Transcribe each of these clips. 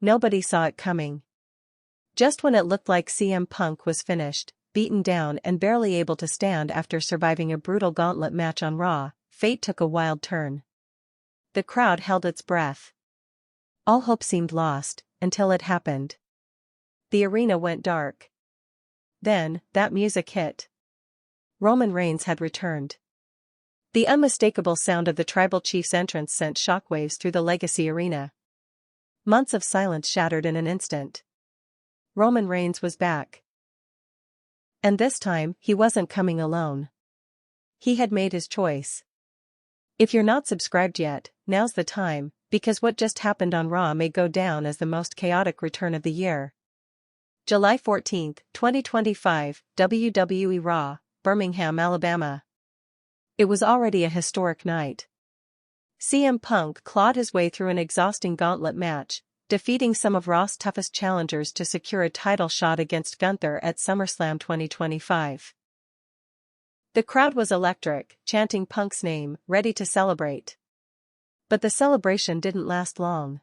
Nobody saw it coming. Just when it looked like CM Punk was finished, beaten down and barely able to stand after surviving a brutal gauntlet match on Raw, fate took a wild turn. The crowd held its breath. All hope seemed lost, until it happened. The arena went dark. Then, that music hit. Roman Reigns had returned. The unmistakable sound of the tribal chief's entrance sent shockwaves through the Legacy Arena. Months of silence shattered in an instant. Roman Reigns was back. And this time, he wasn't coming alone. He had made his choice. If you're not subscribed yet, now's the time, because what just happened on Raw may go down as the most chaotic return of the year. July 14, 2025, WWE RAW, Birmingham, Alabama. It was already a historic night. CM Punk clawed his way through an exhausting gauntlet match, defeating some of Raw's toughest challengers to secure a title shot against Gunther at SummerSlam 2025. The crowd was electric, chanting Punk's name, ready to celebrate. But the celebration didn't last long.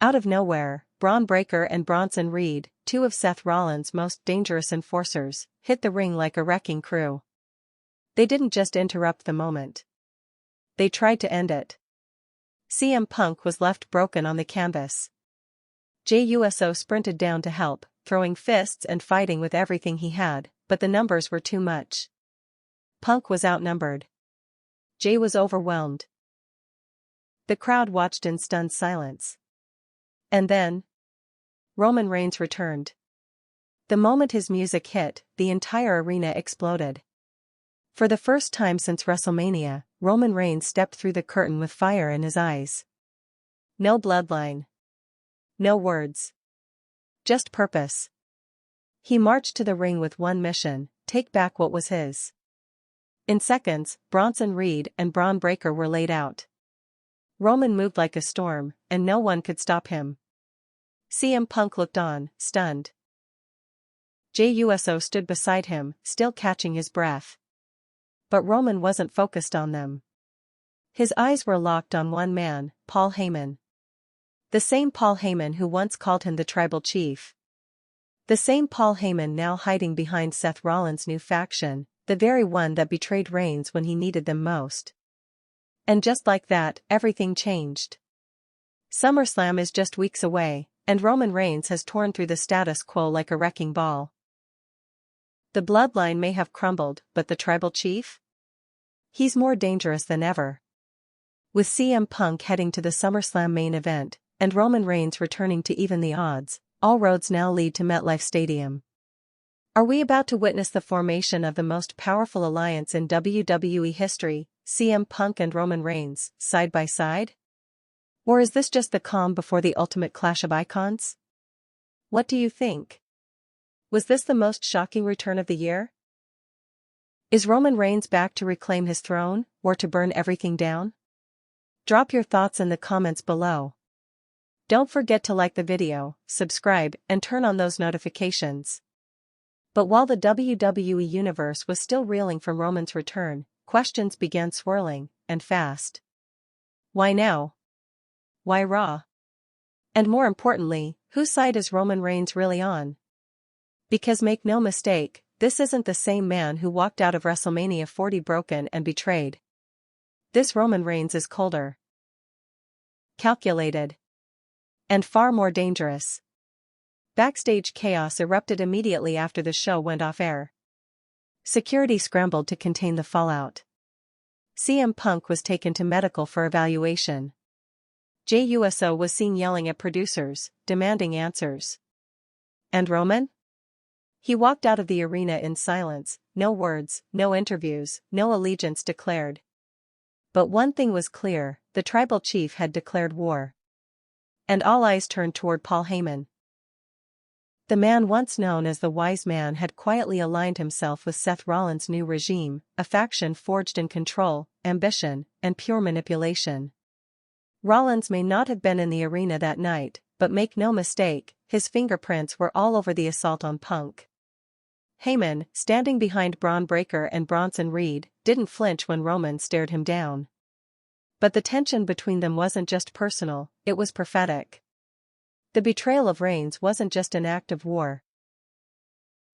Out of nowhere, Braun Breaker and Bronson Reed, two of Seth Rollins' most dangerous enforcers, hit the ring like a wrecking crew. They didn't just interrupt the moment. They tried to end it. CM Punk was left broken on the canvas. Jey Uso sprinted down to help, throwing fists and fighting with everything he had, but the numbers were too much. Punk was outnumbered. Jey was overwhelmed. The crowd watched in stunned silence. And then, Roman Reigns returned. The moment his music hit, the entire arena exploded. For the first time since WrestleMania, Roman Reigns stepped through the curtain with fire in his eyes. No bloodline. No words. Just purpose. He marched to the ring with one mission: take back what was his. In seconds, Bronson Reed and Braun Breaker were laid out. Roman moved like a storm, and no one could stop him. CM Punk looked on, stunned. Jey Uso stood beside him, still catching his breath. But Roman wasn't focused on them. His eyes were locked on one man, Paul Heyman. The same Paul Heyman who once called him the tribal chief. The same Paul Heyman now hiding behind Seth Rollins' new faction, the very one that betrayed Reigns when he needed them most. And just like that, everything changed. SummerSlam is just weeks away, and Roman Reigns has torn through the status quo like a wrecking ball. The bloodline may have crumbled, but the tribal chief? He's more dangerous than ever. With CM Punk heading to the SummerSlam main event, and Roman Reigns returning to even the odds, all roads now lead to MetLife Stadium. Are we about to witness the formation of the most powerful alliance in WWE history, CM Punk and Roman Reigns, side by side? Or is this just the calm before the ultimate clash of icons? What do you think? Was this the most shocking return of the year? Is Roman Reigns back to reclaim his throne, or to burn everything down? Drop your thoughts in the comments below. Don't forget to like the video, subscribe, and turn on those notifications. But while the WWE Universe was still reeling from Roman's return, questions began swirling, and fast. Why now? Why Raw? And more importantly, whose side is Roman Reigns really on? Because make no mistake, this isn't the same man who walked out of WrestleMania 40 broken and betrayed. This Roman Reigns is colder, calculated, and far more dangerous. Backstage chaos erupted immediately after the show went off air. Security scrambled to contain the fallout. CM Punk was taken to medical for evaluation. Jey Uso was seen yelling at producers, demanding answers. And Roman? He walked out of the arena in silence, no words, no interviews, no allegiance declared. But one thing was clear, the tribal chief had declared war. And all eyes turned toward Paul Heyman. The man once known as the Wise Man had quietly aligned himself with Seth Rollins' new regime, a faction forged in control, ambition, and pure manipulation. Rollins may not have been in the arena that night, but make no mistake, his fingerprints were all over the assault on Punk. Heyman, standing behind Braun Breaker and Bronson Reed, didn't flinch when Roman stared him down. But the tension between them wasn't just personal, it was prophetic. The betrayal of Reigns wasn't just an act of war.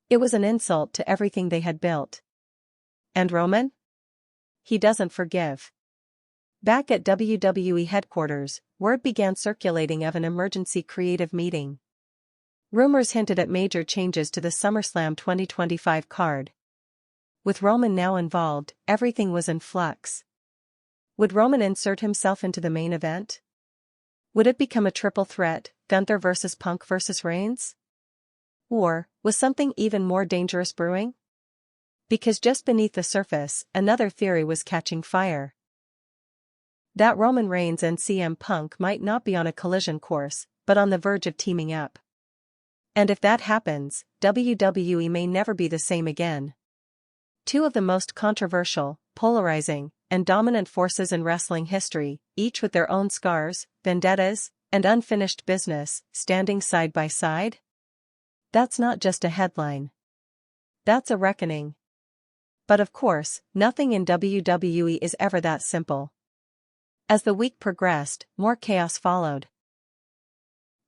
It was an insult to everything they had built. And Roman? He doesn't forgive. Back at WWE headquarters, word began circulating of an emergency creative meeting. Rumors hinted at major changes to the SummerSlam 2025 card. With Roman now involved, everything was in flux. Would Roman insert himself into the main event? Would it become a triple threat, Gunther versus Punk versus Reigns? Or was something even more dangerous brewing? Because just beneath the surface, another theory was catching fire. That Roman Reigns and CM Punk might not be on a collision course, but on the verge of teaming up. And if that happens, WWE may never be the same again. Two of the most controversial, polarizing, and dominant forces in wrestling history, each with their own scars, vendettas, and unfinished business, standing side by side? That's not just a headline. That's a reckoning. But of course, nothing in WWE is ever that simple. As the week progressed, more chaos followed.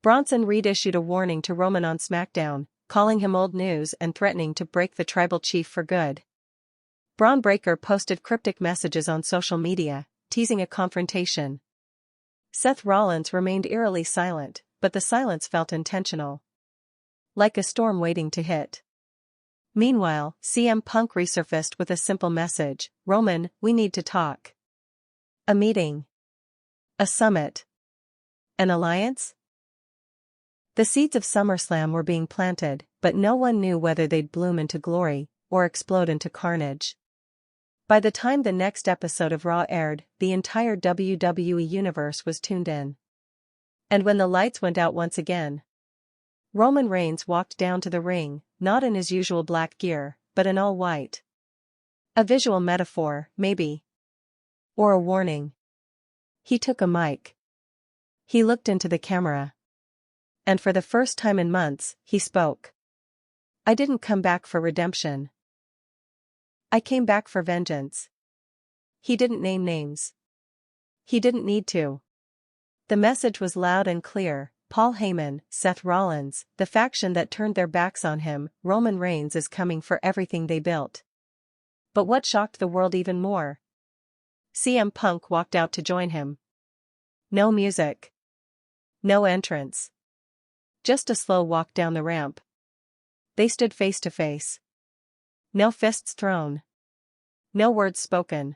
Bronson Reed issued a warning to Roman on SmackDown, calling him old news and threatening to break the tribal chief for good. Braun Breaker posted cryptic messages on social media, teasing a confrontation. Seth Rollins remained eerily silent, but the silence felt intentional. Like a storm waiting to hit. Meanwhile, CM Punk resurfaced with a simple message: Roman, we need to talk. A meeting. A summit. An alliance? The seeds of SummerSlam were being planted, but no one knew whether they'd bloom into glory, or explode into carnage. By the time the next episode of Raw aired, the entire WWE universe was tuned in. And when the lights went out once again, Roman Reigns walked down to the ring, not in his usual black gear, but in all white. A visual metaphor, maybe. Or a warning. He took a mic. He looked into the camera. And for the first time in months, he spoke. I didn't come back for redemption. I came back for vengeance. He didn't name names. He didn't need to. The message was loud and clear: Paul Heyman, Seth Rollins, the faction that turned their backs on him, Roman Reigns is coming for everything they built. But what shocked the world even more? CM Punk walked out to join him. No music. No entrance. Just a slow walk down the ramp. They stood face to face. No fists thrown. No words spoken.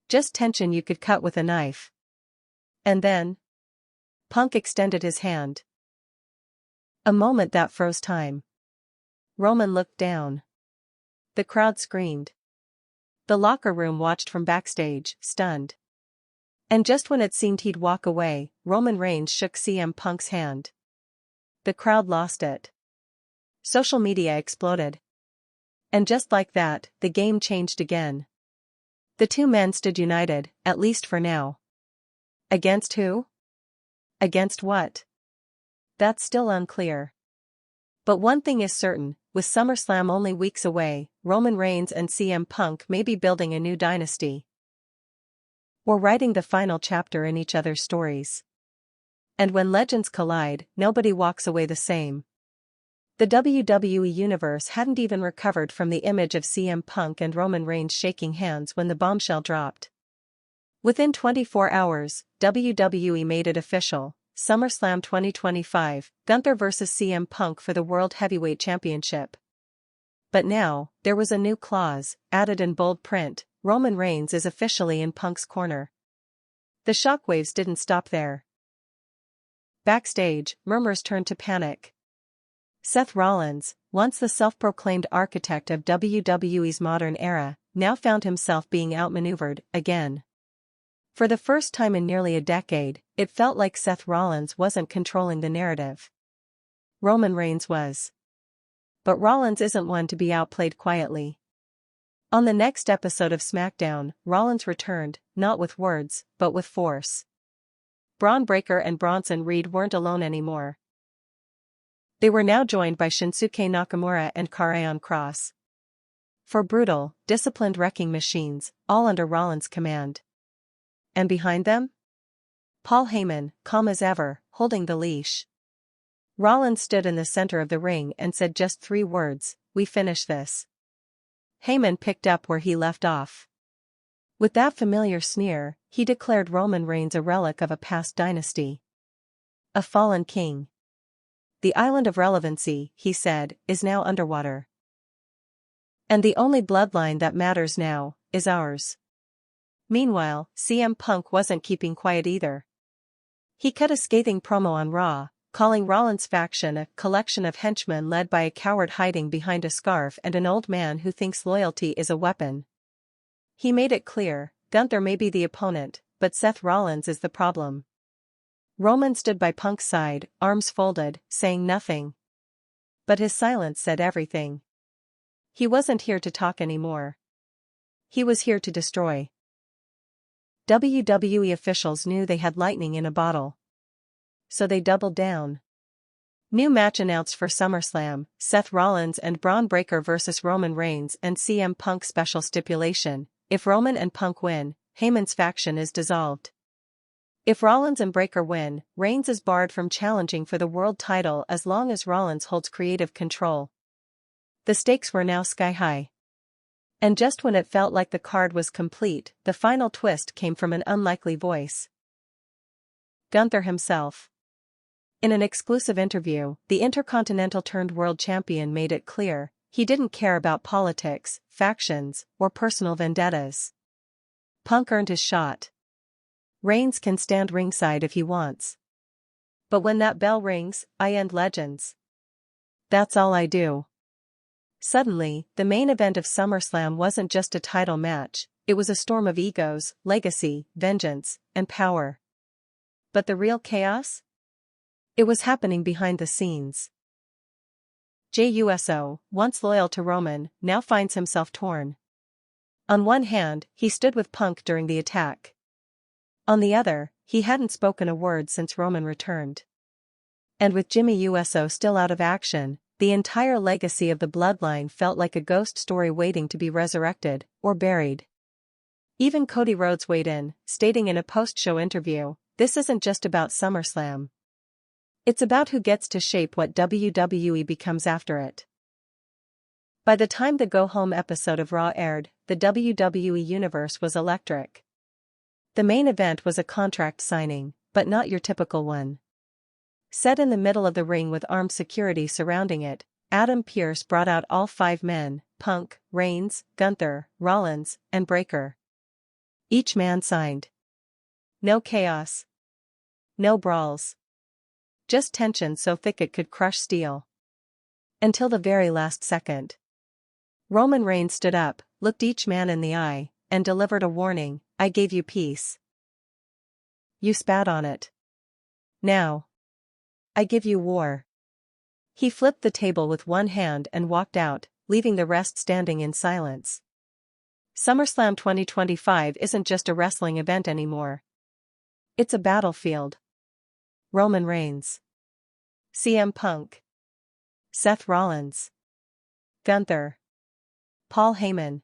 Just tension you could cut with a knife. And then Punk extended his hand. A moment that froze time. Roman looked down. The crowd screamed. The locker room watched from backstage, stunned. And just when it seemed he'd walk away, Roman Reigns shook CM Punk's hand. The crowd lost it. Social media exploded. And just like that, the game changed again. The two men stood united, at least for now. Against who? Against what? That's still unclear. But one thing is certain, with SummerSlam only weeks away, Roman Reigns and CM Punk may be building a new dynasty. Or writing the final chapter in each other's stories. And when legends collide, nobody walks away the same. The WWE Universe hadn't even recovered from the image of CM Punk and Roman Reigns shaking hands when the bombshell dropped. Within 24 hours, WWE made it official: SummerSlam 2025, Gunther vs. CM Punk for the World Heavyweight Championship. But now, there was a new clause, added in bold print: Roman Reigns is officially in Punk's corner. The shockwaves didn't stop there. Backstage, murmurs turned to panic. Seth Rollins, once the self-proclaimed architect of WWE's modern era, now found himself being outmaneuvered again. For the first time in nearly a decade, it felt like Seth Rollins wasn't controlling the narrative. Roman Reigns was. But Rollins isn't one to be outplayed quietly. On the next episode of SmackDown, Rollins returned, not with words, but with force. Braun Breaker and Bronson Reed weren't alone anymore. They were now joined by Shinsuke Nakamura and Karrion Kross. Four brutal, disciplined wrecking machines, all under Rollins' command. And behind them? Paul Heyman, calm as ever, holding the leash. Rollins stood in the center of the ring and said just 3 words, "We finish this." Heyman picked up where he left off. With that familiar sneer, he declared Roman Reigns a relic of a past dynasty. A fallen king. The island of relevancy, he said, is now underwater. And the only bloodline that matters now is ours. Meanwhile, CM Punk wasn't keeping quiet either. He cut a scathing promo on Raw, calling Rollins' faction a collection of henchmen led by a coward hiding behind a scarf and an old man who thinks loyalty is a weapon. He made it clear, Gunther may be the opponent, but Seth Rollins is the problem. Roman stood by Punk's side, arms folded, saying nothing. But his silence said everything. He wasn't here to talk anymore. He was here to destroy. WWE officials knew they had lightning in a bottle. So they doubled down. New match announced for SummerSlam, Seth Rollins and Braun Breaker vs Roman Reigns and CM Punk. Special stipulation: if Roman and Punk win, Heyman's faction is dissolved. If Rollins and Breaker win, Reigns is barred from challenging for the world title as long as Rollins holds creative control. The stakes were now sky high. And just when it felt like the card was complete, the final twist came from an unlikely voice. Gunther himself. In an exclusive interview, the Intercontinental-turned-world champion made it clear, he didn't care about politics, factions, or personal vendettas. Punk earned his shot. Reigns can stand ringside if he wants. But when that bell rings, I end legends. That's all I do. Suddenly, the main event of SummerSlam wasn't just a title match, it was a storm of egos, legacy, vengeance, and power. But the real chaos? It was happening behind the scenes. Jey Uso, once loyal to Roman, now finds himself torn. On one hand, he stood with Punk during the attack. On the other, he hadn't spoken a word since Roman returned. And with Jimmy Uso still out of action, the entire legacy of the Bloodline felt like a ghost story waiting to be resurrected, or buried. Even Cody Rhodes weighed in, stating in a post-show interview, "This isn't just about SummerSlam. It's about who gets to shape what WWE becomes after it." By the time the go-home episode of Raw aired, the WWE Universe was electric. The main event was a contract signing, but not your typical one. Set in the middle of the ring with armed security surrounding it, Adam Pearce brought out all 5 men, Punk, Reigns, Gunther, Rollins, and Breaker. Each man signed. No chaos. No brawls. Just tension so thick it could crush steel. Until the very last second. Roman Reigns stood up, looked each man in the eye, and delivered a warning, "I gave you peace. You spat on it. Now I give you war." He flipped the table with one hand and walked out, leaving the rest standing in silence. SummerSlam 2025 isn't just a wrestling event anymore. It's a battlefield. Roman Reigns. CM Punk. Seth Rollins. Gunther. Paul Heyman.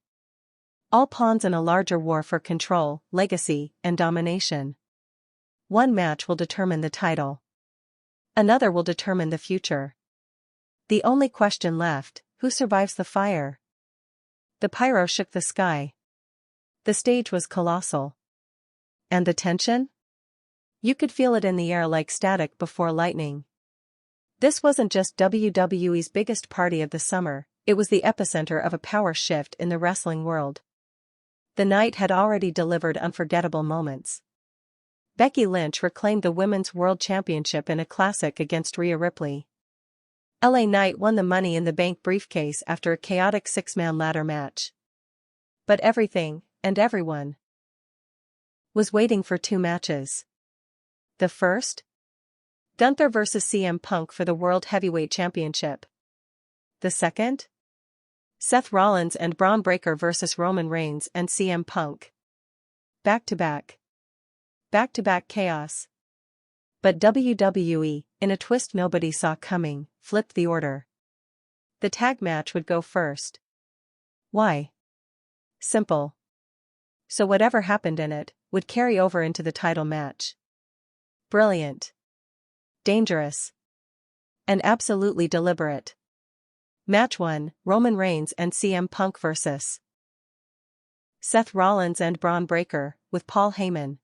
All pawns in a larger war for control, legacy, and domination. One match will determine the title. Another will determine the future. The only question left, who survives the fire? The pyro shook the sky. The stage was colossal. And the tension? You could feel it in the air like static before lightning. This wasn't just WWE's biggest party of the summer, it was the epicenter of a power shift in the wrestling world. The night had already delivered unforgettable moments. Becky Lynch reclaimed the Women's World Championship in a classic against Rhea Ripley. LA Knight won the Money in the Bank briefcase after a chaotic 6-man ladder match. But everything, and everyone, was waiting for 2 matches. The first? Gunther vs CM Punk for the World Heavyweight Championship. The second? Seth Rollins and Braun Breaker vs Roman Reigns and CM Punk. Back-to-back. Back-to-back chaos. But WWE, in a twist nobody saw coming, flipped the order. The tag match would go first. Why? Simple. So whatever happened in it, would carry over into the title match. Brilliant. Dangerous. And absolutely deliberate. Match 1, Roman Reigns and CM Punk vs. Seth Rollins and Braun Breaker, with Paul Heyman.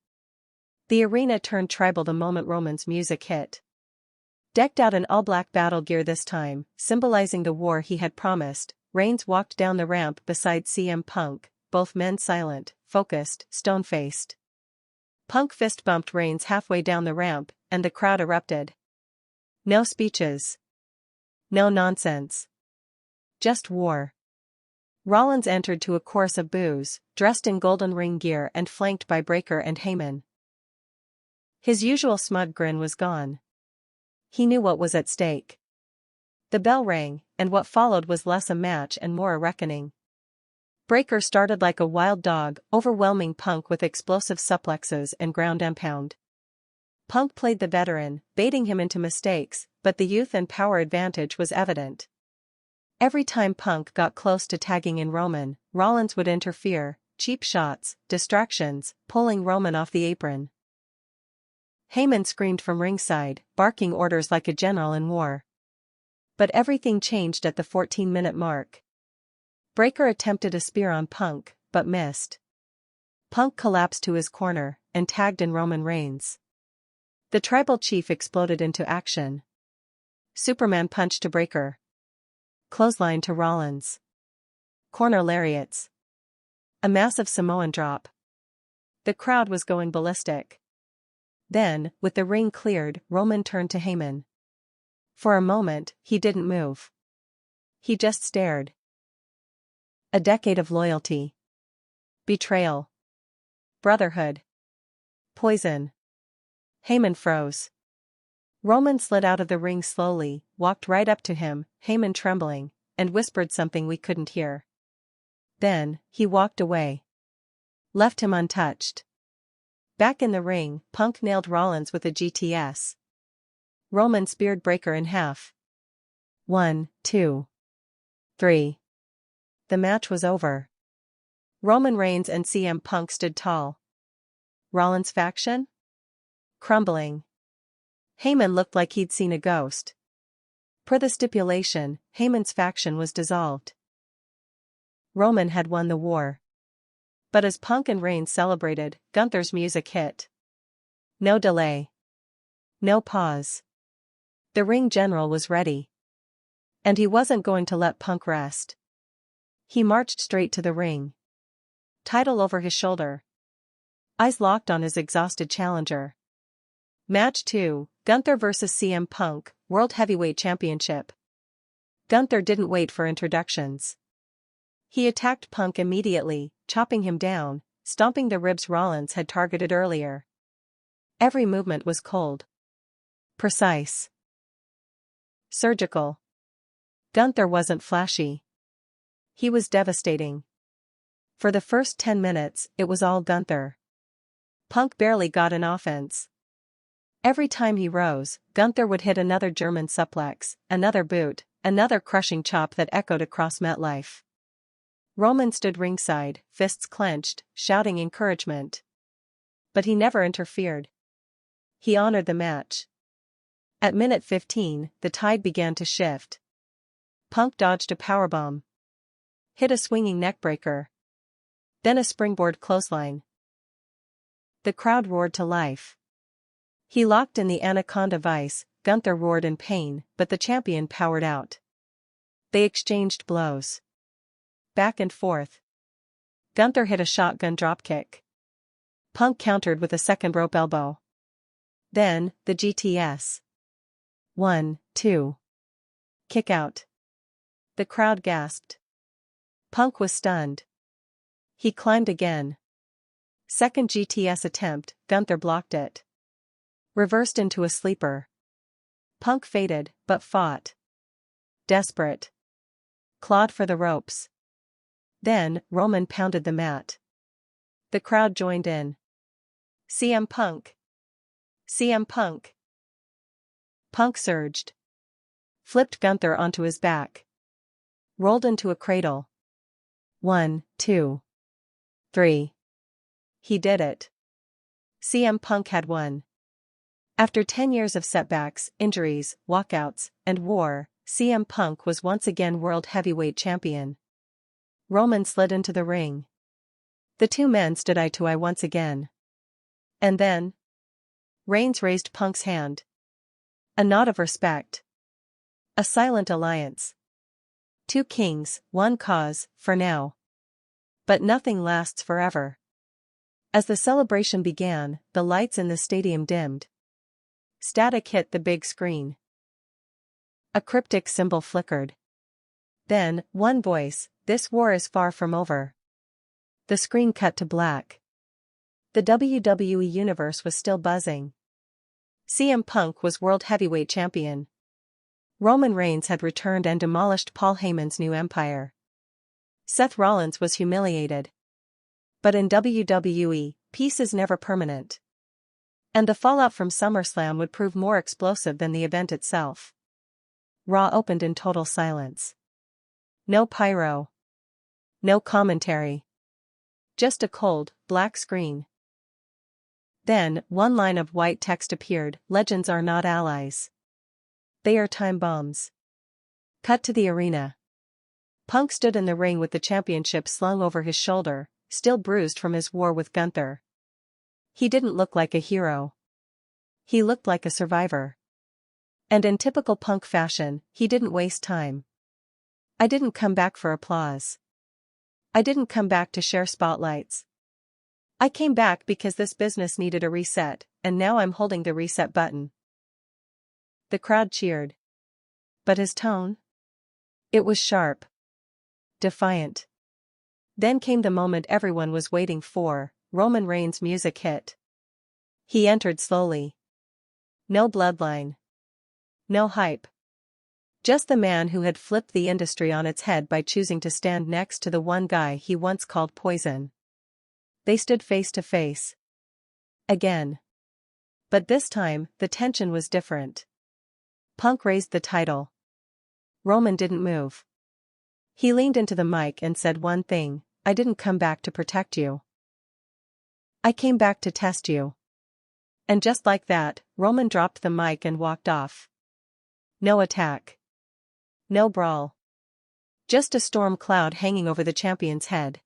The arena turned tribal the moment Roman's music hit. Decked out in all-black battle gear this time, symbolizing the war he had promised, Reigns walked down the ramp beside CM Punk, both men silent, focused, stone-faced. Punk fist-bumped Reigns halfway down the ramp, and the crowd erupted. No speeches. No nonsense. Just war. Rollins entered to a chorus of boos, dressed in golden ring gear and flanked by Breaker and Heyman. His usual smug grin was gone. He knew what was at stake. The bell rang, and what followed was less a match and more a reckoning. Breaker started like a wild dog, overwhelming Punk with explosive suplexes and ground and pound. Punk played the veteran, baiting him into mistakes, but the youth and power advantage was evident. Every time Punk got close to tagging in Roman, Rollins would interfere, cheap shots, distractions, pulling Roman off the apron. Heyman screamed from ringside, barking orders like a general in war. But everything changed at the 14-minute mark. Breaker attempted a spear on Punk, but missed. Punk collapsed to his corner, and tagged in Roman Reigns. The tribal chief exploded into action. Superman punch to Breaker. Clothesline to Rollins. Corner lariats. A massive Samoan drop. The crowd was going ballistic. Then, with the ring cleared, Roman turned to Heyman. For a moment, he didn't move. He just stared. A decade of loyalty. Betrayal. Brotherhood. Poison. Heyman froze. Roman slid out of the ring slowly, walked right up to him, Heyman trembling, and whispered something we couldn't hear. Then, he walked away. Left him untouched. Back in the ring, Punk nailed Rollins with a GTS. Roman speared Breaker in half. 1, 2, 3. The match was over. Roman Reigns and CM Punk stood tall. Rollins' faction? Crumbling. Heyman looked like he'd seen a ghost. Per the stipulation, Heyman's faction was dissolved. Roman had won the war. But as Punk and Reigns celebrated, Gunther's music hit. No delay. No pause. The ring general was ready. And he wasn't going to let Punk rest. He marched straight to the ring. Title over his shoulder. Eyes locked on his exhausted challenger. Match 2, Gunther vs. CM Punk, World Heavyweight Championship. Gunther didn't wait for introductions. He attacked Punk immediately, chopping him down, stomping the ribs Rollins had targeted earlier. Every movement was cold. Precise. Surgical. Gunther wasn't flashy. He was devastating. For the first 10 minutes, it was all Gunther. Punk barely got an offense. Every time he rose, Gunther would hit another German suplex, another boot, another crushing chop that echoed across MetLife. Roman stood ringside, fists clenched, shouting encouragement. But he never interfered. He honored the match. At minute 15, the tide began to shift. Punk dodged a powerbomb. Hit a swinging neckbreaker. Then a springboard clothesline. The crowd roared to life. He locked in the Anaconda Vice, Gunther roared in pain, but the champion powered out. They exchanged blows. Back and forth. Gunther hit a shotgun dropkick. Punk countered with a second rope elbow. Then, the GTS. 1, 2. Kick out. The crowd gasped. Punk was stunned. He climbed again. Second GTS attempt, Gunther blocked it. Reversed into a sleeper. Punk faded, but fought. Desperate. Clawed for the ropes. Then, Roman pounded the mat. The crowd joined in. CM Punk. CM Punk. Punk surged. Flipped Gunther onto his back. Rolled into a cradle. 1, 2, 3. He did it. CM Punk had won. After 10 years of setbacks, injuries, walkouts, and war, CM Punk was once again World Heavyweight Champion. Roman slid into the ring. The two men stood eye to eye once again. And then Reigns raised Punk's hand. A nod of respect. A silent alliance. Two kings, one cause, for now. But nothing lasts forever. As the celebration began, the lights in the stadium dimmed. Static hit the big screen. A cryptic symbol flickered. Then, one voice, "This war is far from over." The screen cut to black. The WWE Universe was still buzzing. CM Punk was World Heavyweight Champion. Roman Reigns had returned and demolished Paul Heyman's new empire. Seth Rollins was humiliated. But in WWE, peace is never permanent. And the fallout from SummerSlam would prove more explosive than the event itself. Raw opened in total silence. No pyro. No commentary. Just a cold, black screen. Then, one line of white text appeared: "Legends are not allies. They are time bombs." Cut to the arena. Punk stood in the ring with the championship slung over his shoulder, still bruised from his war with Gunther. He didn't look like a hero. He looked like a survivor. And in typical Punk fashion, he didn't waste time. "I didn't come back for applause. I didn't come back to share spotlights. I came back because this business needed a reset, and now I'm holding the reset button." The crowd cheered. But his tone? It was sharp. Defiant. Then came the moment everyone was waiting for. Roman Reigns' music hit. He entered slowly. No bloodline. No hype. Just the man who had flipped the industry on its head by choosing to stand next to the one guy he once called poison. They stood face to face. Again. But this time, the tension was different. Punk raised the title. Roman didn't move. He leaned into the mic and said one thing: "I didn't come back to protect you. I came back to test you." And just like that, Roman dropped the mic and walked off. No attack. No brawl. Just a storm cloud hanging over the champion's head.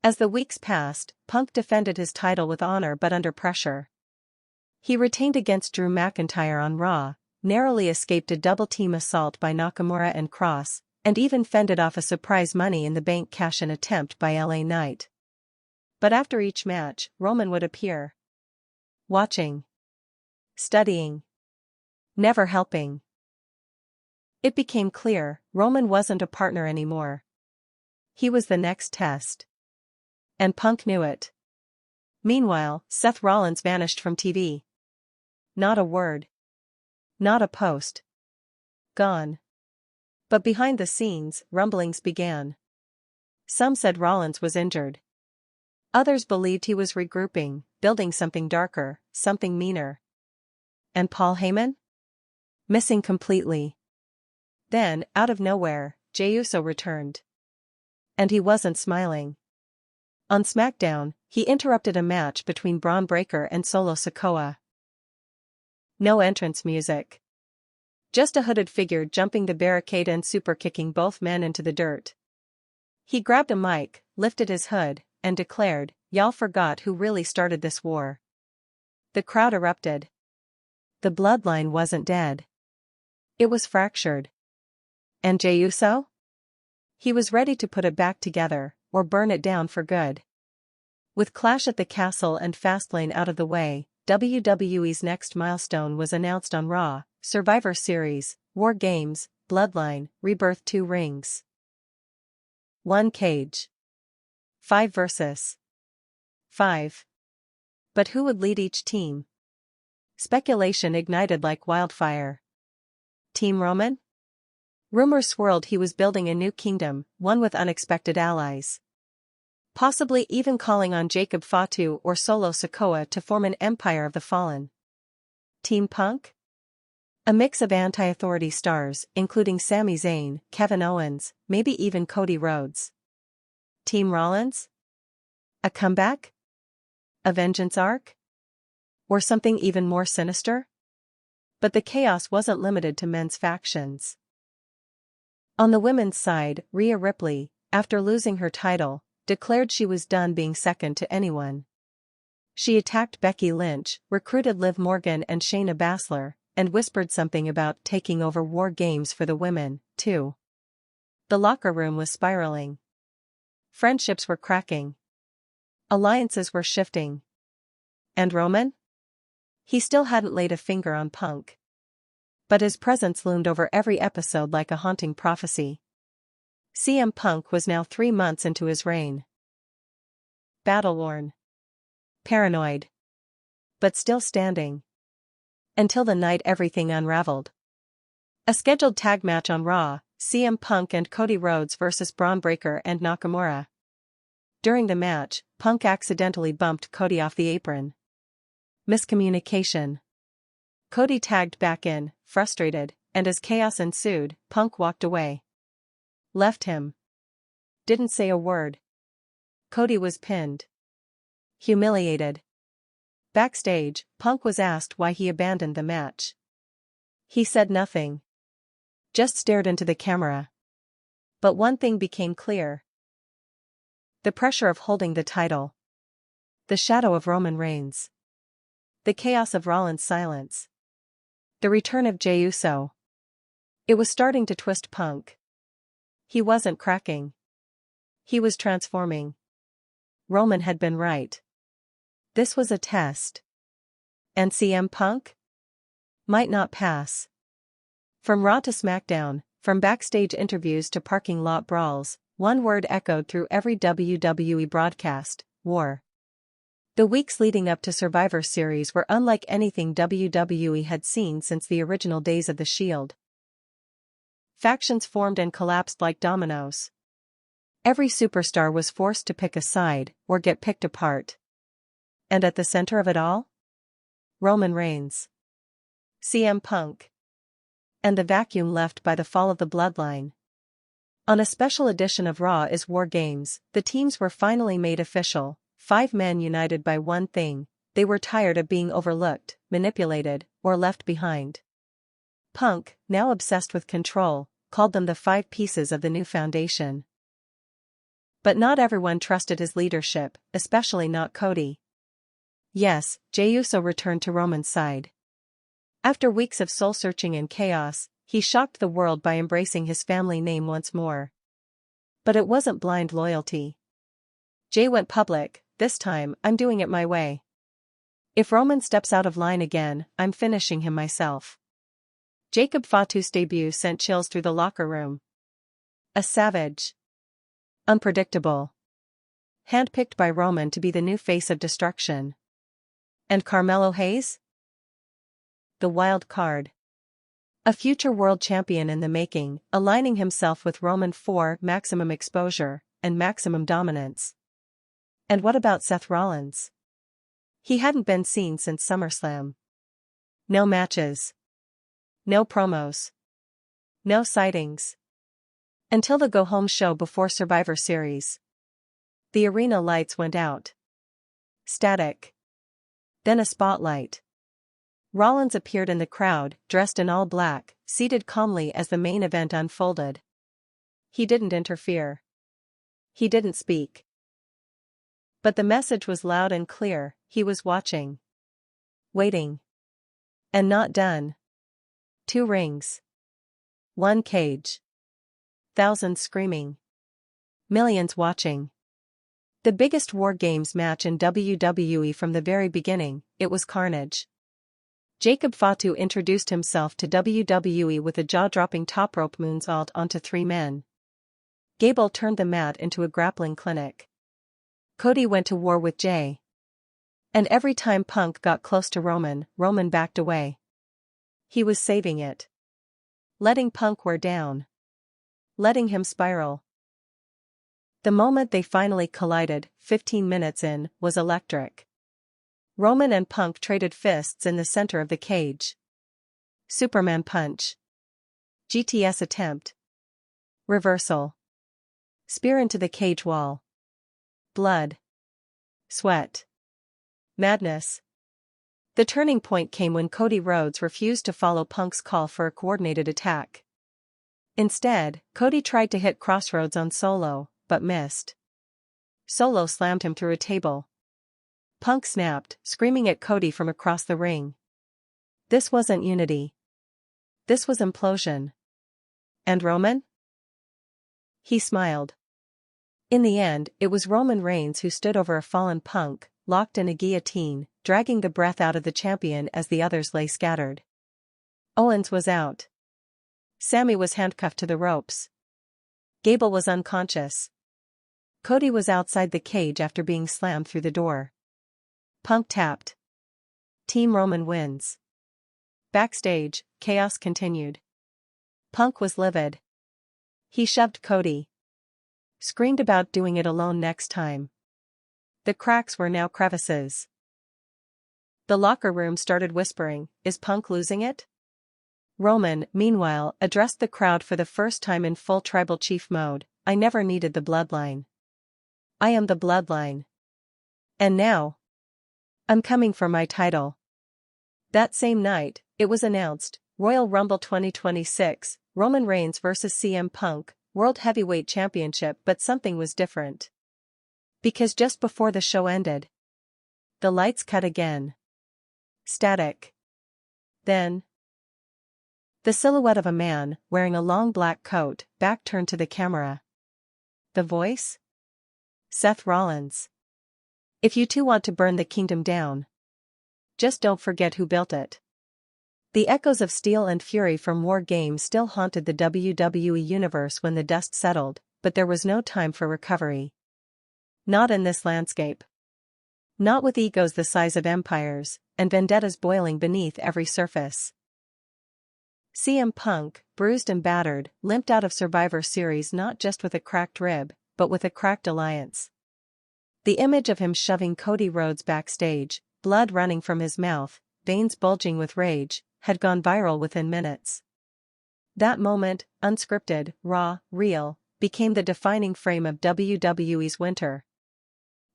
As the weeks passed, Punk defended his title with honor but under pressure. He retained against Drew McIntyre on Raw, narrowly escaped a double-team assault by Nakamura and Cross, and even fended off a surprise Money in the Bank cash-in attempt by LA Knight. But after each match, Roman would appear. Watching. Studying. Never helping. It became clear, Roman wasn't a partner anymore. He was the next test. And Punk knew it. Meanwhile, Seth Rollins vanished from TV. Not a word. Not a post. Gone. But behind the scenes, rumblings began. Some said Rollins was injured. Others believed he was regrouping, building something darker, something meaner. And Paul Heyman? Missing completely. Then, out of nowhere, Jey Uso returned. And he wasn't smiling. On SmackDown, he interrupted a match between Braun Breaker and Solo Sikoa. No entrance music. Just a hooded figure jumping the barricade and super-kicking both men into the dirt. He grabbed a mic, lifted his hood, and declared, "Y'all forgot who really started this war." The crowd erupted. The bloodline wasn't dead. It was fractured. And Jey Uso? He was ready to put it back together, or burn it down for good. With Clash at the Castle and Fastlane out of the way, WWE's next milestone was announced on Raw: Survivor Series, War Games, Bloodline, Rebirth 2 rings. 1 cage. 5 versus 5. But who would lead each team? Speculation ignited like wildfire. Team Roman? Rumors swirled he was building a new kingdom, one with unexpected allies. Possibly even calling on Jacob Fatu or Solo Sikoa to form an empire of the fallen. Team Punk? A mix of anti-authority stars, including Sami Zayn, Kevin Owens, maybe even Cody Rhodes. Team Rollins? A comeback? A vengeance arc? Or something even more sinister? But the chaos wasn't limited to men's factions. On the women's side, Rhea Ripley, after losing her title, declared she was done being second to anyone. She attacked Becky Lynch, recruited Liv Morgan and Shayna Baszler, and whispered something about taking over War Games for the women, too. The locker room was spiraling. Friendships were cracking. Alliances were shifting. And Roman? He still hadn't laid a finger on Punk. But his presence loomed over every episode like a haunting prophecy. CM Punk was now 3 months into his reign. Battle-worn. Paranoid. But still standing. Until the night everything unraveled. A scheduled tag match on Raw, CM Punk and Cody Rhodes vs. Braun Breaker and Nakamura. During the match, Punk accidentally bumped Cody off the apron. Miscommunication. Cody tagged back in, frustrated, and as chaos ensued, Punk walked away. Left him. Didn't say a word. Cody was pinned. Humiliated. Backstage, Punk was asked why he abandoned the match. He said nothing. Just stared into the camera. But one thing became clear. The pressure of holding the title. The shadow of Roman Reigns. The chaos of Rollins' silence. The return of Jey Uso. It was starting to twist Punk. He wasn't cracking. He was transforming. Roman had been right. This was a test. And CM Punk? Might not pass. From Raw to SmackDown, from backstage interviews to parking lot brawls, one word echoed through every WWE broadcast: war. The weeks leading up to Survivor Series were unlike anything WWE had seen since the original days of The Shield. Factions formed and collapsed like dominoes. Every superstar was forced to pick a side, or get picked apart. And at the center of it all? Roman Reigns. CM Punk. And the vacuum left by the fall of the Bloodline. On a special edition of Raw is War Games, the teams were finally made official, 5 men united by one thing: they were tired of being overlooked, manipulated, or left behind. Punk, now obsessed with control, called them the 5 pieces of the new foundation. But not everyone trusted his leadership, especially not Cody. Yes, Jey Uso returned to Roman's side. After weeks of soul-searching and chaos, he shocked the world by embracing his family name once more. But it wasn't blind loyalty. Jey went public: "This time, I'm doing it my way. If Roman steps out of line again, I'm finishing him myself." Jacob Fatu's debut sent chills through the locker room. A savage. Unpredictable. Handpicked by Roman to be the new face of destruction. And Carmelo Hayes? The wild card. A future world champion in the making, aligning himself with Roman for maximum exposure and maximum dominance. And what about Seth Rollins? He hadn't been seen since SummerSlam. No matches. No promos. No sightings. Until the go-home show before Survivor Series. The arena lights went out. Static. Then a spotlight. Rollins appeared in the crowd, dressed in all black, seated calmly as the main event unfolded. He didn't interfere. He didn't speak. But the message was loud and clear: he was watching. Waiting. And not done. 2 rings. 1 cage. Thousands screaming. Millions watching. The biggest War Games match in WWE from the very beginning, it was carnage. Jacob Fatu introduced himself to WWE with a jaw-dropping top rope moonsault onto 3 men. Gable turned the mat into a grappling clinic. Cody went to war with Jey. And every time Punk got close to Roman, Roman backed away. He was saving it. Letting Punk wear down. Letting him spiral. The moment they finally collided, 15 minutes in, was electric. Roman and Punk traded fists in the center of the cage. Superman punch. GTS attempt. Reversal. Spear into the cage wall. Blood. Sweat. Madness. The turning point came when Cody Rhodes refused to follow Punk's call for a coordinated attack. Instead, Cody tried to hit Crossroads on Solo, but missed. Solo slammed him through a table. Punk snapped, screaming at Cody from across the ring. This wasn't unity. This was implosion. And Roman? He smiled. In the end, it was Roman Reigns who stood over a fallen Punk, locked in a guillotine, dragging the breath out of the champion as the others lay scattered. Owens was out. Sami was handcuffed to the ropes. Gable was unconscious. Cody was outside the cage after being slammed through the door. Punk tapped. Team Roman wins. Backstage, chaos continued. Punk was livid. He shoved Cody. Screamed about doing it alone next time. The cracks were now crevices. The locker room started whispering, "Is Punk losing it?" Roman, meanwhile, addressed the crowd for the first time in full tribal chief mode. "I never needed the bloodline. I am the bloodline. And now, I'm coming for my title." That same night, it was announced, Royal Rumble 2026, Roman Reigns vs CM Punk, World Heavyweight Championship. But something was different. Because just before the show ended, the lights cut again. Static. Then, the silhouette of a man, wearing a long black coat, back turned to the camera. The voice? Seth Rollins. "If you two want to burn the kingdom down, just don't forget who built it." The echoes of Steel and Fury from War Games still haunted the WWE universe when the dust settled, but there was no time for recovery. Not in this landscape. Not with egos the size of empires, and vendettas boiling beneath every surface. CM Punk, bruised and battered, limped out of Survivor Series not just with a cracked rib, but with a cracked alliance. The image of him shoving Cody Rhodes backstage, blood running from his mouth, veins bulging with rage, had gone viral within minutes. That moment, unscripted, raw, real, became the defining frame of WWE's winter.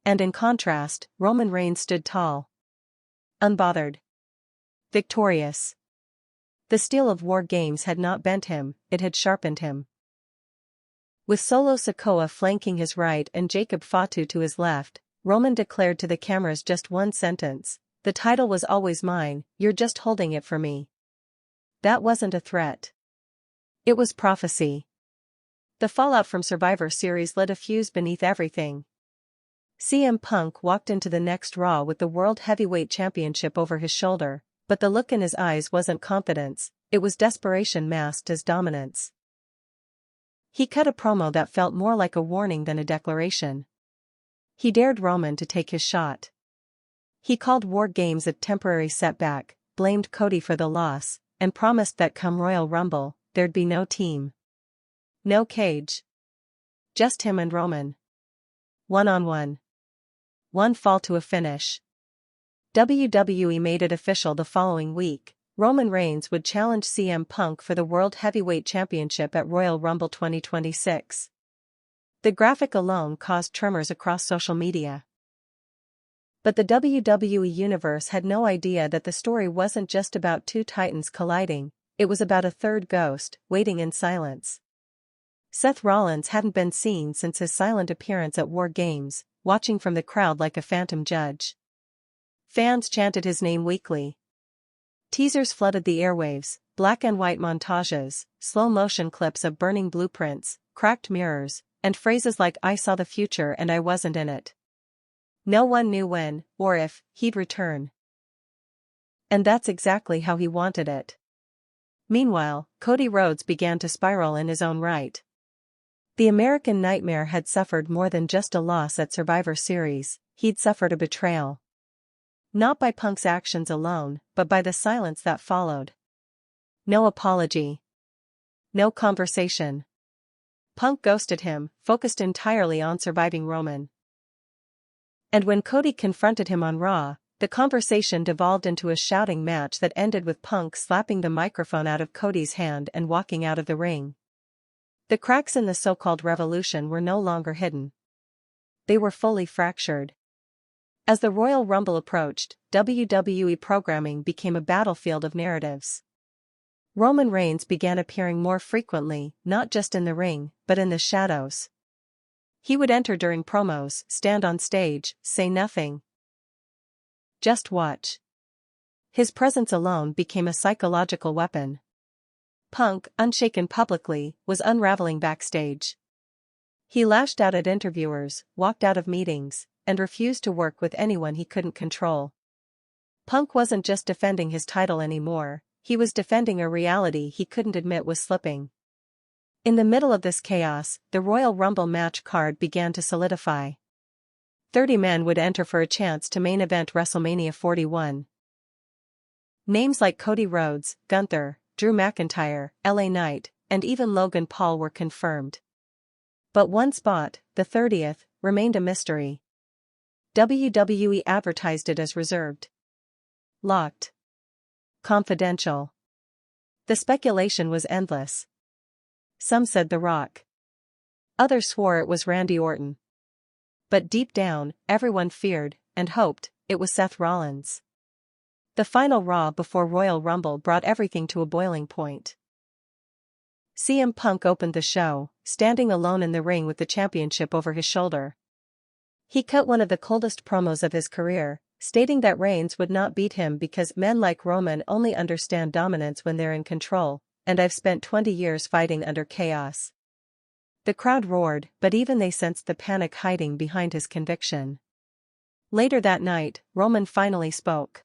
And in contrast, Roman Reigns stood tall. Unbothered. Victorious. The steel of War Games had not bent him, it had sharpened him. With Solo Sikoa flanking his right and Jacob Fatu to his left, Roman declared to the cameras just one sentence: "The title was always mine, you're just holding it for me." That wasn't a threat. It was prophecy. The fallout from Survivor Series lit a fuse beneath everything. CM Punk walked into the next Raw with the World Heavyweight Championship over his shoulder, but the look in his eyes wasn't confidence, it was desperation masked as dominance. He cut a promo that felt more like a warning than a declaration. He dared Roman to take his shot. He called War Games a temporary setback, blamed Cody for the loss, and promised that come Royal Rumble, there'd be no team. No cage. Just him and Roman. One-on-one. One fall to a finish. WWE made it official the following week. Roman Reigns would challenge CM Punk for the World Heavyweight Championship at Royal Rumble 2026. The graphic alone caused tremors across social media. But the WWE universe had no idea that the story wasn't just about two titans colliding, it was about a third ghost, waiting in silence. Seth Rollins hadn't been seen since his silent appearance at War Games, watching from the crowd like a phantom judge. Fans chanted his name weekly. Teasers flooded the airwaves, black and white montages, slow-motion clips of burning blueprints, cracked mirrors, and phrases like "I saw the future and I wasn't in it." No one knew when, or if, he'd return. And that's exactly how he wanted it. Meanwhile, Cody Rhodes began to spiral in his own right. The American Nightmare had suffered more than just a loss at Survivor Series, he'd suffered a betrayal. Not by Punk's actions alone, but by the silence that followed. No apology. No conversation. Punk ghosted him, focused entirely on surviving Roman. And when Cody confronted him on Raw, the conversation devolved into a shouting match that ended with Punk slapping the microphone out of Cody's hand and walking out of the ring. The cracks in the so-called revolution were no longer hidden. They were fully fractured. As the Royal Rumble approached, WWE programming became a battlefield of narratives. Roman Reigns began appearing more frequently, not just in the ring, but in the shadows. He would enter during promos, stand on stage, say nothing. Just watch. His presence alone became a psychological weapon. Punk, unshaken publicly, was unraveling backstage. He lashed out at interviewers, walked out of meetings, and refused to work with anyone he couldn't control. Punk wasn't just defending his title anymore, he was defending a reality he couldn't admit was slipping. In the middle of this chaos, the Royal Rumble match card began to solidify. 30 men would enter for a chance to main event WrestleMania 41. Names like Cody Rhodes, Gunther, Drew McIntyre, LA Knight, and even Logan Paul were confirmed. But one spot, the 30th, remained a mystery. WWE advertised it as reserved. Locked. Confidential. The speculation was endless. Some said The Rock. Others swore it was Randy Orton. But deep down, everyone feared, and hoped, it was Seth Rollins. The final Raw before Royal Rumble brought everything to a boiling point. CM Punk opened the show, standing alone in the ring with the championship over his shoulder. He cut one of the coldest promos of his career, stating that Reigns would not beat him because men like Roman only understand dominance when they're in control, and I've spent 20 years fighting under chaos. The crowd roared, but even they sensed the panic hiding behind his conviction. Later that night, Roman finally spoke.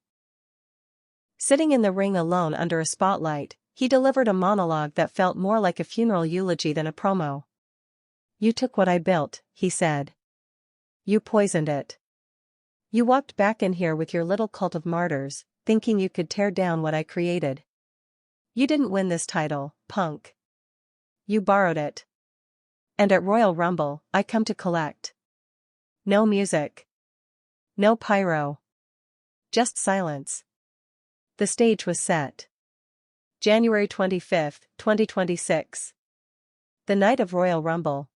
Sitting in the ring alone under a spotlight, he delivered a monologue that felt more like a funeral eulogy than a promo. "You took what I built," he said. "You poisoned it. You walked back in here with your little cult of martyrs, thinking you could tear down what I created. You didn't win this title, Punk. You borrowed it. And at Royal Rumble, I come to collect. No music. No pyro. Just silence." The stage was set. January 25, 2026. The night of Royal Rumble.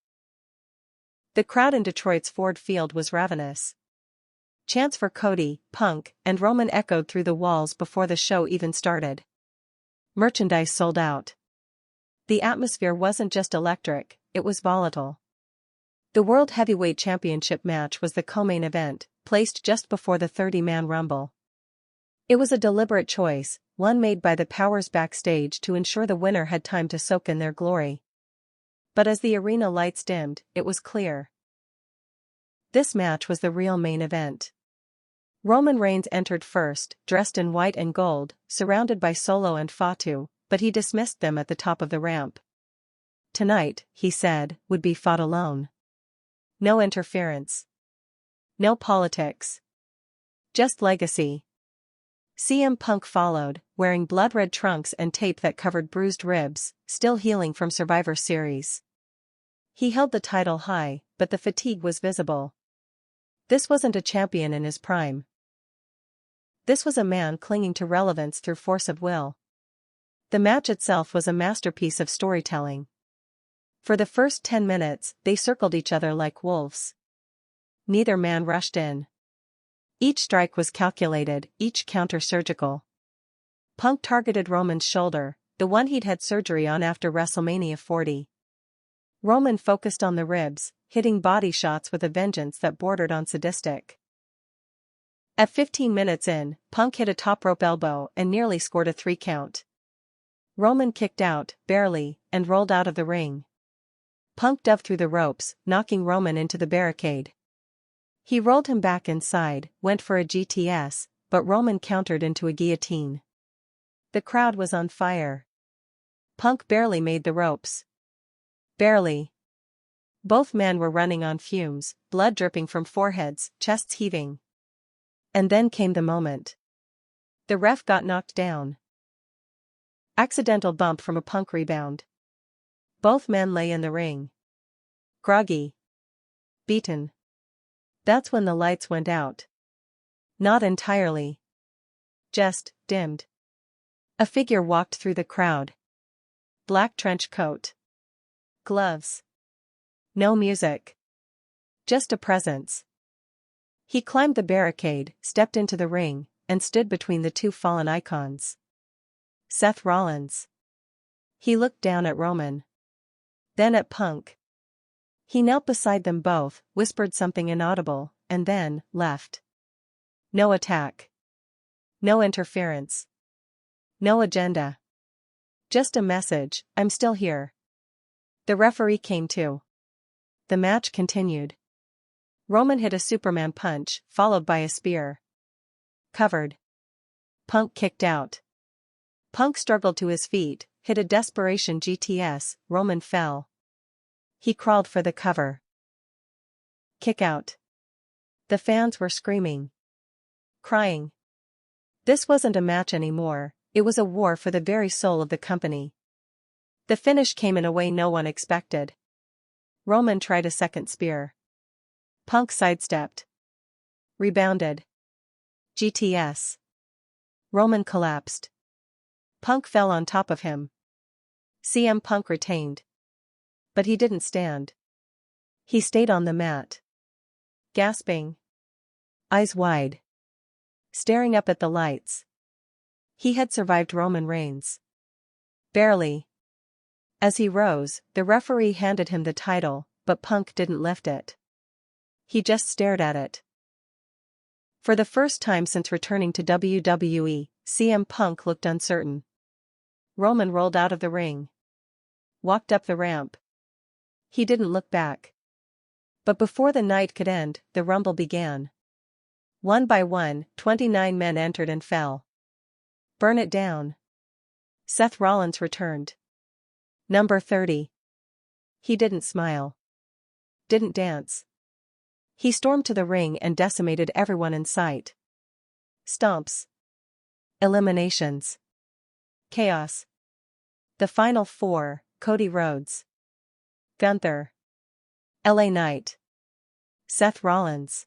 The crowd in Detroit's Ford Field was ravenous. Chants for Cody, Punk, and Roman echoed through the walls before the show even started. Merchandise sold out. The atmosphere wasn't just electric, it was volatile. The World Heavyweight Championship match was the co-main event, placed just before the 30-man Rumble. It was a deliberate choice, one made by the powers backstage to ensure the winner had time to soak in their glory. But as the arena lights dimmed, it was clear. This match was the real main event. Roman Reigns entered first, dressed in white and gold, surrounded by Solo and Fatu, but he dismissed them at the top of the ramp. Tonight, he said, would be fought alone. No interference. No politics. Just legacy. CM Punk followed, wearing blood-red trunks and tape that covered bruised ribs, still healing from Survivor Series. He held the title high, but the fatigue was visible. This wasn't a champion in his prime. This was a man clinging to relevance through force of will. The match itself was a masterpiece of storytelling. For the first 10 minutes, they circled each other like wolves. Neither man rushed in. Each strike was calculated, each counter surgical. Punk targeted Roman's shoulder, the one he'd had surgery on after WrestleMania 40. Roman focused on the ribs, hitting body shots with a vengeance that bordered on sadistic. At 15 minutes in, Punk hit a top rope elbow and nearly scored a 3 count. Roman kicked out, barely, and rolled out of the ring. Punk dove through the ropes, knocking Roman into the barricade. He rolled him back inside, went for a GTS, but Roman countered into a guillotine. The crowd was on fire. Punk barely made the ropes. Barely. Both men were running on fumes, blood dripping from foreheads, chests heaving. And then came the moment. The ref got knocked down. Accidental bump from a Punk rebound. Both men lay in the ring. Groggy. Beaten. That's when the lights went out. Not entirely. Just dimmed. A figure walked through the crowd. Black trench coat. Gloves. No music. Just a presence. He climbed the barricade, stepped into the ring, and stood between the two fallen icons. Seth Rollins. He looked down at Roman. Then at Punk. He knelt beside them both, whispered something inaudible, and then left. No attack. No interference. No agenda. Just a message, I'm still here. The referee came too. The match continued. Roman hit a Superman punch, followed by a spear. Covered. Punk kicked out. Punk struggled to his feet, hit a desperation GTS, Roman fell. He crawled for the cover. Kick out. The fans were screaming. Crying. This wasn't a match anymore, it was a war for the very soul of the company. The finish came in a way no one expected. Roman tried a second spear. Punk sidestepped. Rebounded. GTS. Roman collapsed. Punk fell on top of him. CM Punk retained. But he didn't stand. He stayed on the mat. Gasping. Eyes wide. Staring up at the lights. He had survived Roman Reigns. Barely. As he rose, the referee handed him the title, but Punk didn't lift it. He just stared at it. For the first time since returning to WWE, CM Punk looked uncertain. Roman rolled out of the ring. Walked up the ramp. He didn't look back. But before the night could end, the Rumble began. One by one, 29 men entered and fell. Burn it down. Seth Rollins returned. Number 30. He didn't smile. Didn't dance. He stormed to the ring and decimated everyone in sight. Stomps. Eliminations. Chaos. The final four, Cody Rhodes. Gunther. LA Knight. Seth Rollins.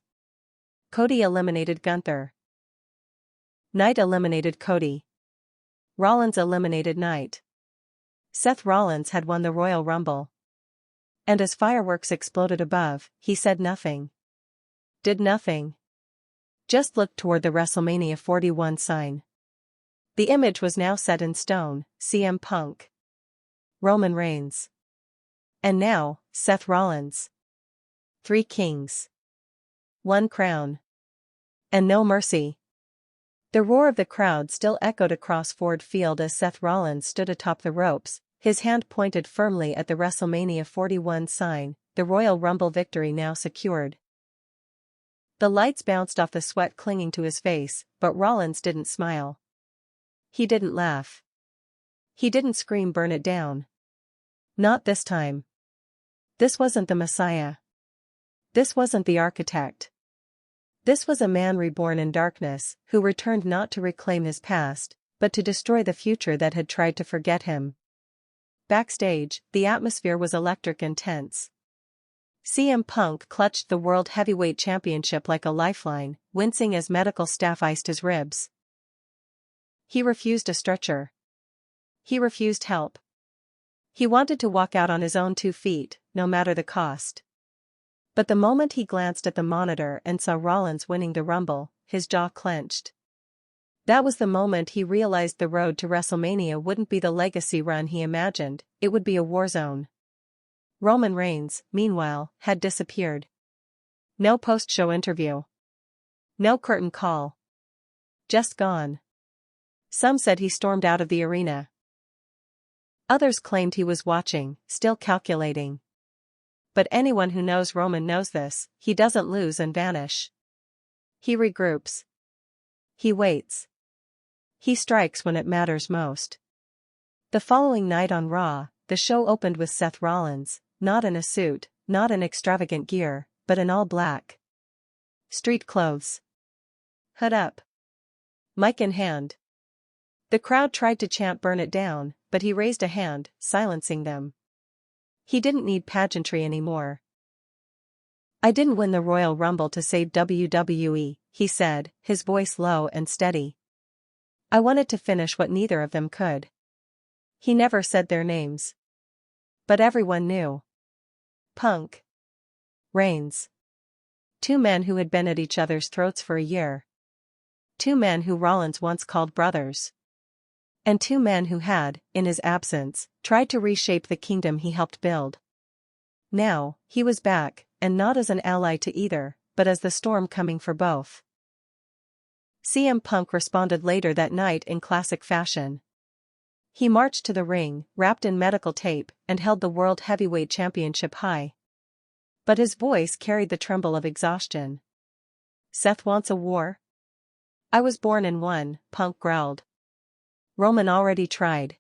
Cody eliminated Gunther. Knight eliminated Cody. Rollins eliminated Knight. Seth Rollins had won the Royal Rumble. And as fireworks exploded above, he said nothing. Did nothing. Just looked toward the WrestleMania 41 sign. The image was now set in stone, CM Punk. Roman Reigns. And now, Seth Rollins. 3 kings. 1 crown. And no mercy. The roar of the crowd still echoed across Ford Field as Seth Rollins stood atop the ropes, his hand pointed firmly at the WrestleMania 41 sign, the Royal Rumble victory now secured. The lights bounced off the sweat clinging to his face, but Rollins didn't smile. He didn't laugh. He didn't scream burn it down. Not this time. This wasn't the Messiah. This wasn't the architect. This was a man reborn in darkness, who returned not to reclaim his past, but to destroy the future that had tried to forget him. Backstage, the atmosphere was electric and tense. CM Punk clutched the World Heavyweight Championship like a lifeline, wincing as medical staff iced his ribs. He refused a stretcher. He refused help. He wanted to walk out on his own 2 feet, no matter the cost. But the moment he glanced at the monitor and saw Rollins winning the Rumble, his jaw clenched. That was the moment he realized the road to WrestleMania wouldn't be the legacy run he imagined, it would be a war zone. Roman Reigns, meanwhile, had disappeared. No post-show interview. No curtain call. Just gone. Some said he stormed out of the arena. Others claimed he was watching, still calculating. But anyone who knows Roman knows this, he doesn't lose and vanish. He regroups. He waits. He strikes when it matters most. The following night on Raw, the show opened with Seth Rollins, not in a suit, not in extravagant gear, but in all black. Street clothes. Hood up. Mic in hand. The crowd tried to chant burn it down, but he raised a hand, silencing them. He didn't need pageantry anymore. I didn't win the Royal Rumble to save WWE, he said, his voice low and steady. I wanted to finish what neither of them could. He never said their names. But everyone knew. Punk. Reigns. Two men who had been at each other's throats for a year. Two men who Rollins once called brothers. And two men who had, in his absence, tried to reshape the kingdom he helped build. Now, he was back, and not as an ally to either, but as the storm coming for both. CM Punk responded later that night in classic fashion. He marched to the ring, wrapped in medical tape, and held the World Heavyweight Championship high. But his voice carried the tremble of exhaustion. "Seth wants a war? I was born in one," Punk growled. "Roman already tried.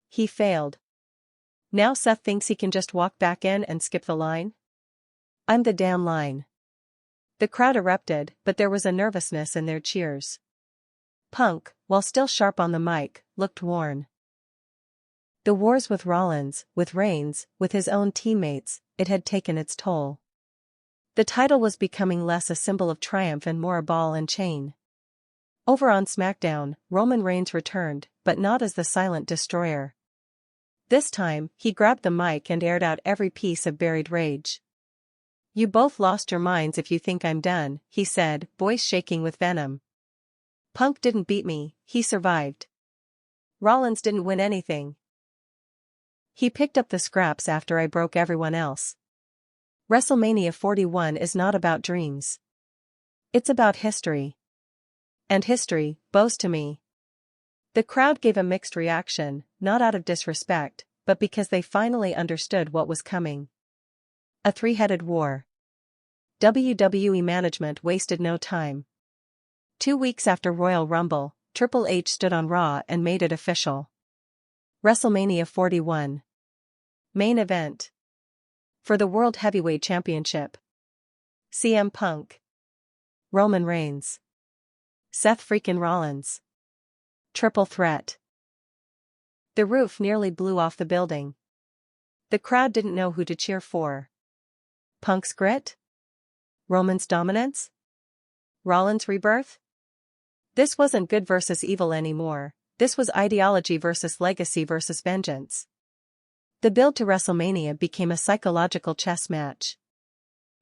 He failed. Now Seth thinks he can just walk back in and skip the line? I'm the damn line." The crowd erupted, but there was a nervousness in their cheers. Punk, while still sharp on the mic, looked worn. The wars with Rollins, with Reigns, with his own teammates, it had taken its toll. The title was becoming less a symbol of triumph and more a ball and chain. Over on SmackDown, Roman Reigns returned, but not as the silent destroyer. This time, he grabbed the mic and aired out every piece of buried rage. "You both lost your minds if you think I'm done," he said, voice shaking with venom. "Punk didn't beat me, he survived. Rollins didn't win anything. He picked up the scraps after I broke everyone else. WrestleMania 41 is not about dreams. It's about history. And history bows to me." The crowd gave a mixed reaction, not out of disrespect, but because they finally understood what was coming. A three-headed war. WWE management wasted no time. 2 weeks after Royal Rumble, Triple H stood on Raw and made it official. WrestleMania 41. Main event. For the World Heavyweight Championship. CM Punk. Roman Reigns. Seth freakin' Rollins. Triple threat. The roof nearly blew off the building. The crowd didn't know who to cheer for. Punk's grit? Roman's dominance? Rollins' rebirth? This wasn't good versus evil anymore, this was ideology versus legacy versus vengeance. The build to WrestleMania became a psychological chess match.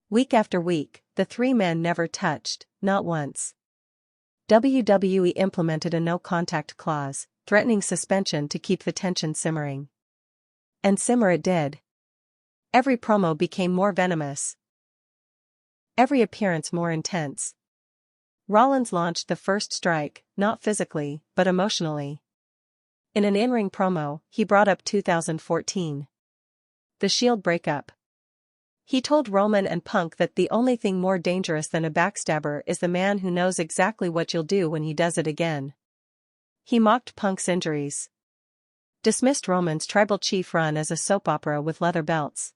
Week after week, the three men never touched, not once. WWE implemented a no-contact clause, threatening suspension to keep the tension simmering. And simmer it did. Every promo became more venomous. Every appearance more intense. Rollins launched the first strike, not physically, but emotionally. In an in-ring promo, he brought up 2014. The Shield breakup. He told Roman and Punk that the only thing more dangerous than a backstabber is the man who knows exactly what you'll do when he does it again. He mocked Punk's injuries. Dismissed Roman's tribal chief run as a soap opera with leather belts.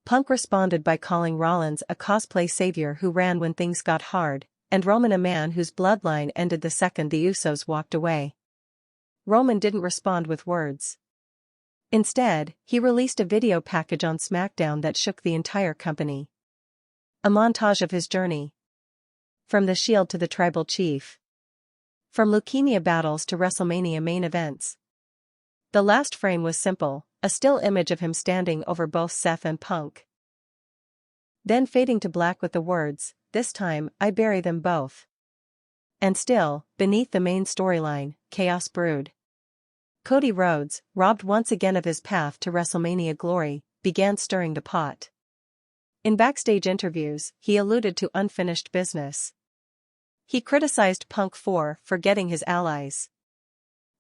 Punk responded by calling Rollins a cosplay savior who ran when things got hard, and Roman a man whose bloodline ended the second the Usos walked away. Roman didn't respond with words. Instead, he released a video package on SmackDown that shook the entire company. A montage of his journey. From the Shield to the tribal chief. From leukemia battles to WrestleMania main events. The last frame was simple, a still image of him standing over both Seth and Punk. Then fading to black with the words, "This time, I bury them both." And still, beneath the main storyline, chaos brewed. Cody Rhodes, robbed once again of his path to WrestleMania glory, began stirring the pot. In backstage interviews, he alluded to unfinished business. He criticized Punk for forgetting his allies.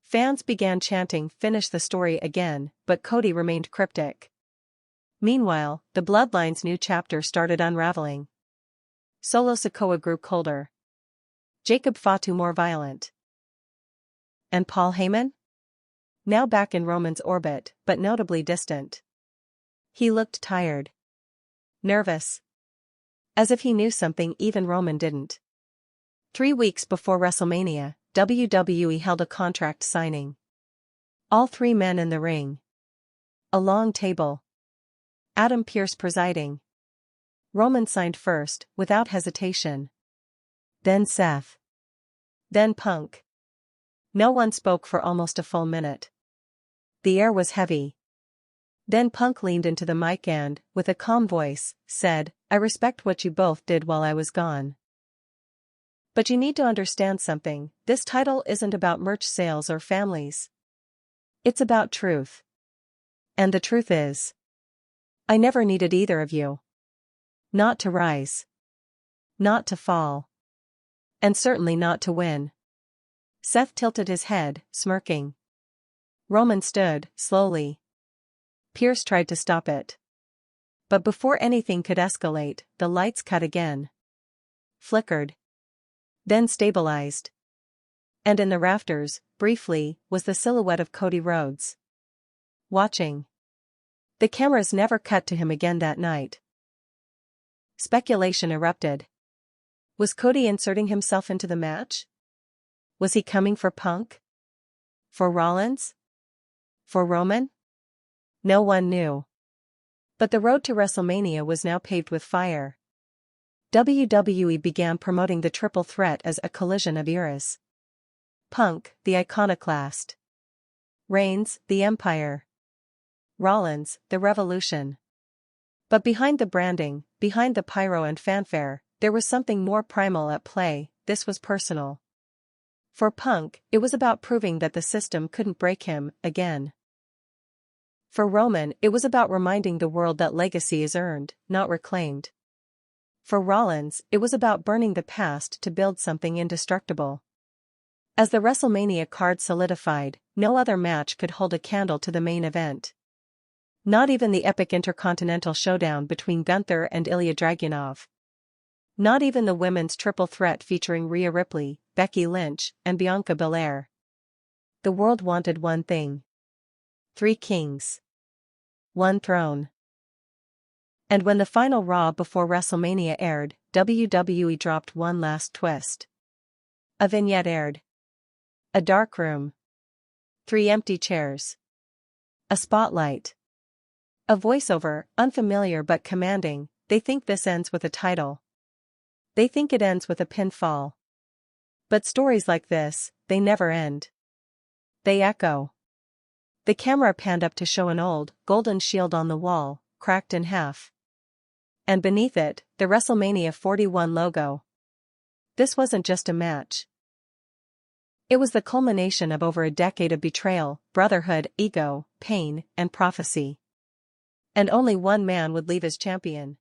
Fans began chanting "Finish the story again," but Cody remained cryptic. Meanwhile, the Bloodline's new chapter started unraveling. Solo Sikoa grew colder. Jacob Fatu more violent. And Paul Heyman? Now back in Roman's orbit, but notably distant. He looked tired. Nervous. As if he knew something even Roman didn't. 3 weeks before WrestleMania, WWE held a contract signing. All three men in the ring. A long table. Adam Pearce presiding. Roman signed first, without hesitation. Then Seth. Then Punk. No one spoke for almost a full minute. The air was heavy. Then Punk leaned into the mic and, with a calm voice, said, I respect what you both did while I was gone. But you need to understand something, this title isn't about merch sales or families. It's about truth. And the truth is, I never needed either of you. Not to rise. Not to fall. And certainly not to win. Seth tilted his head, smirking. Roman stood, slowly. Pierce tried to stop it. But before anything could escalate, the lights cut again. Flickered. Then stabilized. And in the rafters, briefly, was the silhouette of Cody Rhodes. Watching. The cameras never cut to him again that night. Speculation erupted. Was Cody inserting himself into the match? Was he coming for Punk? For Rollins? For Roman? No one knew. But the road to WrestleMania was now paved with fire. WWE began promoting the triple threat as a collision of eras. Punk, the iconoclast. Reigns, the Empire. Rollins, the Revolution. But behind the branding, behind the pyro and fanfare, there was something more primal at play. This was personal. For Punk, it was about proving that the system couldn't break him, again. For Roman, it was about reminding the world that legacy is earned, not reclaimed. For Rollins, it was about burning the past to build something indestructible. As the WrestleMania card solidified, no other match could hold a candle to the main event. Not even the epic Intercontinental Showdown between Gunther and Ilya Dragunov. Not even the women's triple threat featuring Rhea Ripley, Becky Lynch, and Bianca Belair. The world wanted one thing. 3 kings. 1 throne. And when the final Raw before WrestleMania aired, WWE dropped one last twist. A vignette aired. A dark room. 3 empty chairs. A spotlight. A voiceover, unfamiliar but commanding. They think this ends with a title. They think it ends with a pinfall. But stories like this, they never end. They echo. The camera panned up to show an old, golden shield on the wall, cracked in half. And beneath it, the WrestleMania 41 logo. This wasn't just a match. It was the culmination of over a decade of betrayal, brotherhood, ego, pain, and prophecy. And only one man would leave as champion.